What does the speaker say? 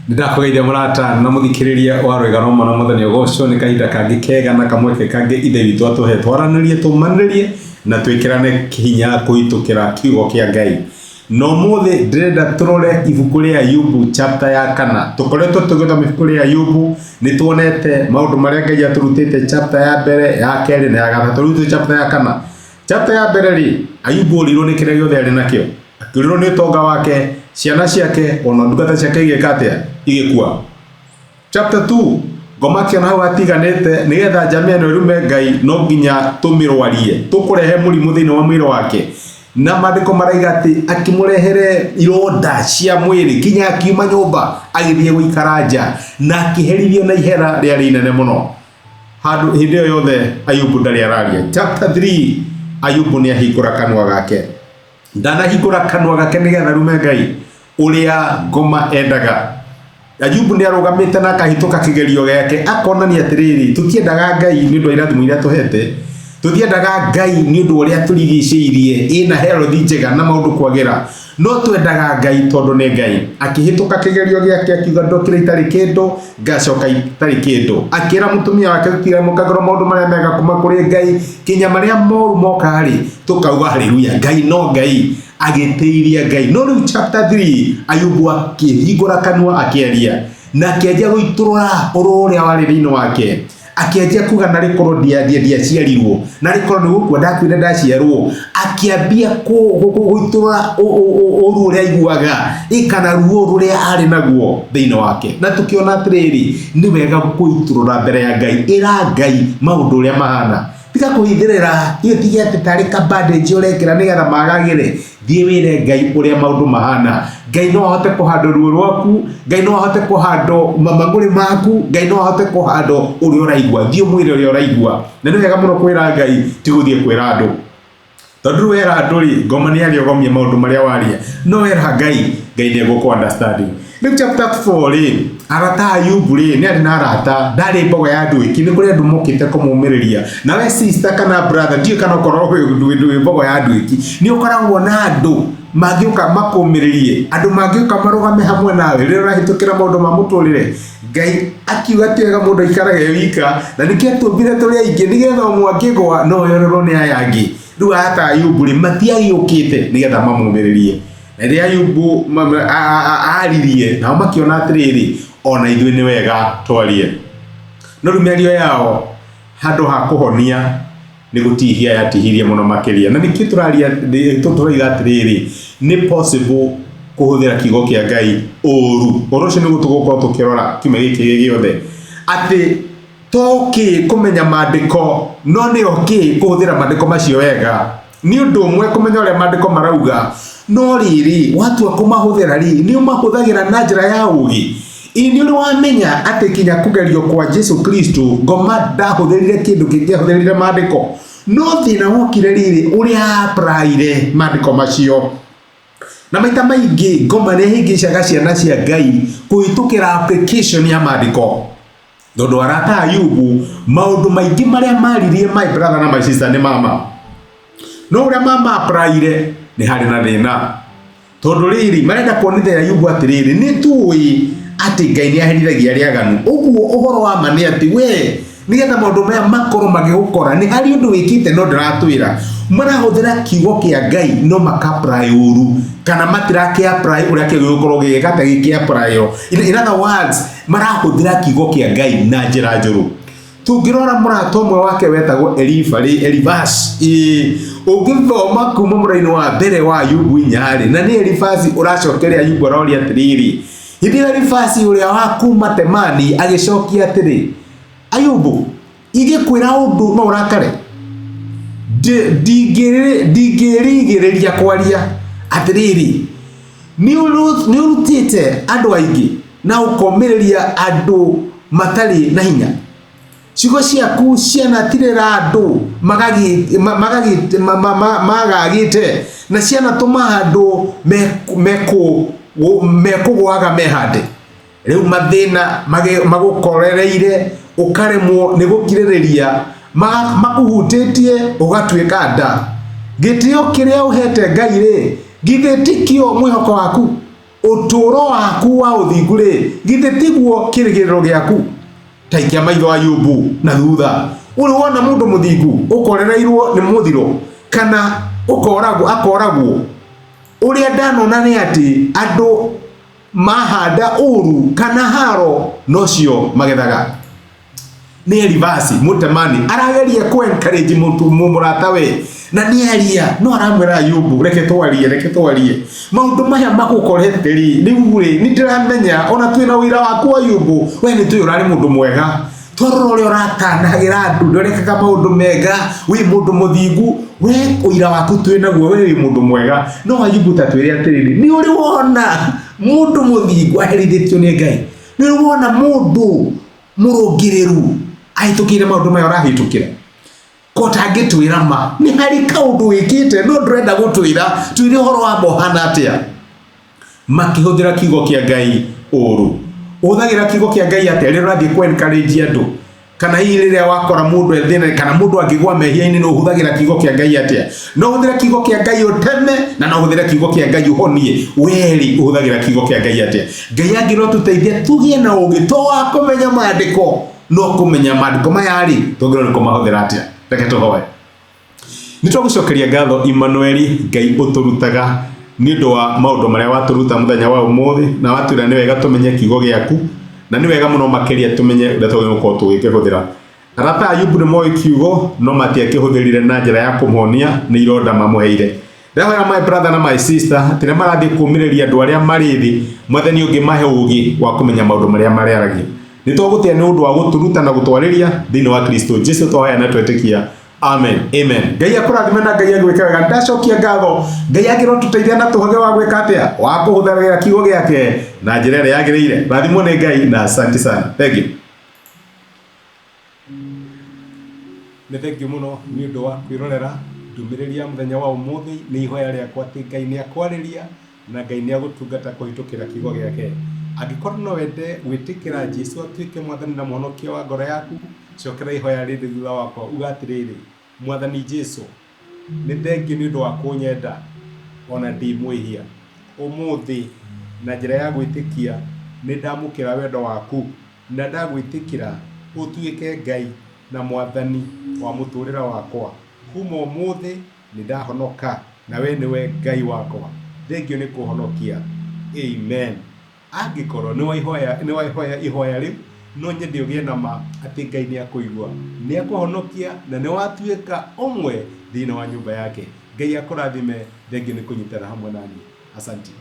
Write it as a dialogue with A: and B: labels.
A: Ndakogeithia murata na muthikiriria wa Rwigano Mono muthenya goco ni kahinda kangi kega na kamweke kangi ithe witu atuhe twaranirie tumaniririe na twikirane hinya kuitukira kiugo kia Ngai. No muthe ndrenda turore ibuku ria Ayubu chapter ya 4. Tukoretwo tugithoma ibuku ria Ayubu ni tuonete maundu maria Ngai aturutite chapter ya mbere ya keri na ya gathatu. Riu chapter ya 4. Chapter ya mbere ri Ayubu orirwo ni kiria giothe ari nakio. Akirirwo ni tonga wake, ciana ciake, ona ndungata ciake igikatia igikua. Chapter 2 Gomaki na hawa tiganete nigetha jamii no irume Ngai no nginya tumirwarie tukurehe murimu thiini wa mwiro wake. Na mandiko maraiga ati akimurehere ironda cia mwiri kinya akiuma nyumba agithie guikara nja na akiherithio na ihera ria rinene muno. Handu hindi yo yothe Ayubu ndari araria. Chapter 3 Ayubu ni ahingura kanwa gake. Ndana hingura kanwa gake nigetha rume Ngai uria ngoma endaga. Ayubu ni arugamite na kahituka kigerio gake akonania atiriri tutiendaga Ngai ni undu irathimo iria tuhete, tutiendaga Ngai ni undu uria turigiciirie ina health njega na maundu kwagira, no twendaga Ngai tondu ni Ngai. Akihituka kigerio giake akiuga ndokire itari kindu ngacoka itari kindu, akira mutumia wake tira mukagoro maundu maria mega kuma kuri Ngai kinya maria moru mokari tukauga haleluya Ngai no Ngai agiteiria Ngai. No riu chapter 3 Ayubu akihingura kanwa akiaria na akianjia guiturura ururia wari thiini wake, akianjia kuga na rikoro dia ciarirwo na rikoro ni gukua ndakwire ndaciarwo, akiambia guiturura uru uria aiguaga ikana ruo ruria ari naguo thiini wake. Na tukiona atiriri ni wega guiturura mbere ya Ngai, ira Ngai maundu uria mahana, tiga kuhithirira iyo tiga tari ka bandage urekira nigetha magagire. Thie wire Ngai uria maundu mahana. Ngai no ahote kuhando ruo rwaku, Ngai no ahote kuhando maguri maku, Ngai no ahote kuhando uria uraigua, thie mwire uria uraigua. Na ni wega muno kwira Ngai tiguthie kwira andu, tondu wera andu ri ngoma ni ariogomia maundu maria waria, no wera Ngai ni eguku understanding. Ni chapter 4 ri arata Ayubu ri ni ari na arata ndari mbogo ya andu iki ni kuri andu mokite kumumiriria. Na we sister kana brother ndio kana korwo ndu mbogo ya andu iki ni ukoragwo na andu magiuka makumiririe, andu magiuka marugame hamwe nawe rero rahitukira maundu ma muturire. Ngai akiuga tiga mundu ikarage wika na nikio tumbire turi aingi nigetha mwakigwa no yororo ni ayangi. Riu ata Ayubu ri matiagiukite nigetha mamumiririe. Na ria Ayubu aririe na makiona atiriri ona ithui ni wega twarie. No rumerio yao handu ha kuhonia ni gutihia yatihirie muno makiria. Na nikio turaria tuturaiga atiriri ni possible kuhuthira kiugo kia Ngai uru oroce ni gutugukorwo tukirora kime giki giothe ati toki kumenya mandiko no ni oki kuhuthira mandiko macio wega ni undu umwe kumenya uria mandiko marauga, no riri watu akumahuthira ri ni umahuthagira na njira ya ugi. Ini uri wamenya ati kinya kugerio kwa Jesu Kristo ngoma ndahuthirire kindu kingi ahuthirire mandiko, no thina wokire riri uria apraire mandiko macio. Na maita maingi ngoma ni hingicaga ciana cia Ngai kuhitukira application ya mandiko. Tondu arata Ayubu maundu maingi maria maririe my brother na my sister ni mama, no uria mama apraire ni hari na thina. Tondu riri marenda kuonithia Ayubu atiriri ni tui ati Ngai ni aherithagia aria aganu. Uguo uhoro wa ma ni ati we nigetha maundu maya makorwo magigukora ni hari undu wikite no ndiratwira marahuthira kiugo kia Ngai no makapply uru kana matirake apply uria kigukorwo gigata giki apply yo. In other words marahuthira kiugo kia Ngai na njira njuru. Tungirora murato umwe wake wetagwo Elifas ugithoma kuma muraini wa mbere wa Ayubu inyari na ni Elifas uracokeria Ayubu aroria atiriri hindi Elifas uria wa kuma Temani agicokia atiri Ayubu igikwira undu no urakare digirigireria kwaria atiriri ni urutite andu aingi na ukomiriria andu matari na hinya. Ciugo ciaku ciana tirira andu magagite na ciana tuma andu mekugwaga mehande. Riu mathina magukorereire ukaremwo ni gukiririria makuhutitie ugatwika nda. Gitio kiria uhete Ngai ri githitikio mwihoko waku uturo waku wa uthingure githe tiguo kirigiriro giaku taikia maitho Ayubu na thutha uri wona mundu muthingu ukorereirwo ni muthiro kana akoragwo uria ndanona ni ati andu mahanda uru kana haro nocio magethaga ni reverse mutemani arageria ku encourage muntu mumurata we na ni aria no aramwira Ayubu reke twarie maundu maya magukorete ri ni ndiramenya ona twina wira waku Ayubu we ni tuyo rari mundu mwega tororo uri uratanagira andu ndorekaga maundu mega wi mundu muthingu we uira waku twinaguo we wi mundu mwega no Ayubu tatwire atiriri ni uri wona mundu muthingu aherithitio ni Ngai ni uri wona mundu murungiriru aitukire maundu maya urahitukira kotangitwira ma ni hari kaundu wikite no ndrenda gutwira twire horo wa mohana atia makihuthira kigo kia Ngai uru uthagira kigo kia Ngai atia rero rathi ku encourage andu kana riria wakora mundu ethine kana mundu angigwa mehia-ini no uthagira kigo kia Ngai atia no uthira kigo kia Ngai uteme na no uthira kigo kia Ngai uhonie weri uthagira kigo kia Ngai atia Ngai angiro tuteithia tugie na ugito wa kumenya maandiko no kumenya maandiko mayari tugiro ni kumahuthira atia reke tuhoe nitwagucokeria ngatho Emmanuel Ngai uturutaga ni ndu wa maundu maria waturuta muthenya wa umuthi na watwira ni wega tumenye kigo giaku na ni wega muno makiria tumenye uria tugikuo tugikihũthĩra arata Ayubu ni moi kiugo no matiakihũthĩrire na njĩra ya kũmũhonia ni ironda mamuheire Therefore my brother na my sister tire marathi kumiriria andu aria mari thi mwathani ungi mahe ugi wa kumenya maundu maria mariaragia ni twagutia ni undu wa guturuta na gutwariria thini wa Kristo Jesu twaya na twetikia amen amen Ngai akurathime na Ngai agwika wega ndacokia ngatho Ngai agiro tuteithia na tuhoge wa gwika atia wa kuhuthira kiugo giake na njira iria yagiriire rathimwo ni Ngai na asante sana thank you ni thank you muno ni undu wa kwirorera ndumiriria muthenya wa umuthi ni ihoya riakwa ati Ngai ni akwariria na Ngai ni agutungata kuhitukira kiugo giake angikorwo no wende gwitikira Jesu atuike mwathani na muhonokia wa ngoro yaku cokera ihoya riri thutha wakwa ugatiriri mwathani Jesu ni thengi ni undu wa kunyenda ona ndi mwihia umuthi na njira ya gwitikia ni ndamukira wendo waku na ndagwitikira utuike Ngai na mwathani wa muturira wakwa kuma umuthi ni ndahonoka na we niwe Ngai wakwa thengi ni kuhonokia amen angikorwo ni waihoya ihoya riu no nyende ugie na ma ati Ngai ni akuigua ni akuhonokia na ni watuika omwe thini wa nyumba yake Ngai akurathime thengi ni kunyitana hamwe nani asante